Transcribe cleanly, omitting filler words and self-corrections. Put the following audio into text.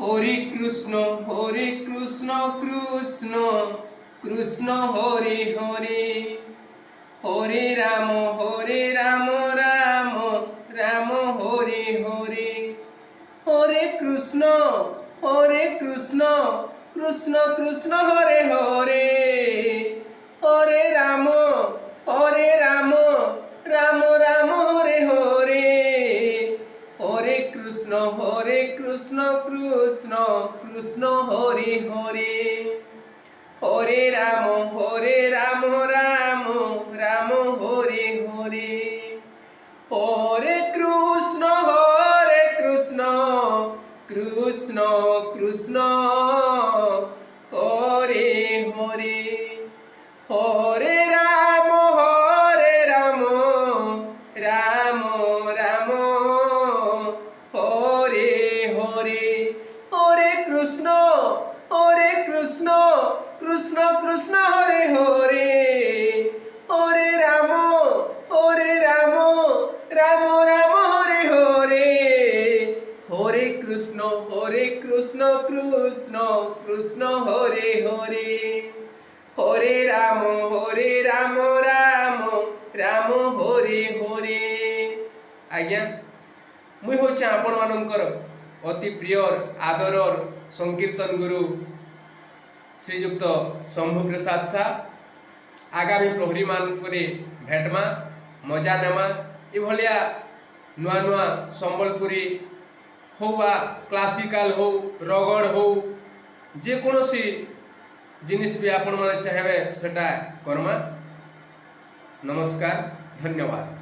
হরে কৃষ্ণ কৃষ্ণ কৃষ্ণ হরে হরে, হরে রাম রাম রাম হরে হরে, হরে কৃষ্ণ কৃষ্ণ কৃষ্ণ হরে হরে, হরে রাম রাম রাম হরে হরে, হরে কৃষ্ণ কৃষ্ণ কৃষ্ণ হরে হরে, হরে রাম রাম রাম হরে হরে, হরে কৃষ্ণ কৃষ্ণ কৃষ্ণ হরে হরে, হরে রাম রাম রাম হরে হরে, হরে কৃষ্ণ কৃষ্ণ কৃষ্ণ হরে হরে, হরে রাম রাম রাম হরে হরে, হরে কৃষ্ণ কৃষ্ণ কৃষ্ণ হরে হরে, হরে রাম রাম হরে হরে। আজ্ঞା মুই হচ্ছে আপন মানଙ୍କର অতি প্রিয়র আদরর সংকীর্তন গুরু শ্রীযুক্ত শম্ভু প্রসাদ শাহ। আগামী প্রহরী মানকরে ভেটমা মজা নেমা এভালিয়া নୂଆ ନୂଆ ସମ୍ବଲପୁରୀ ହଉ ବା କ୍ଲାସିକାଲ ହଉ ରଗଡ଼ ହଉ ଯେକୌଣସି ଜିନିଷ ବି ଆପଣମାନେ ଚାହିଁବେ ସେଟା କର୍ମା। ନମସ୍କାର, ଧନ୍ୟବାଦ।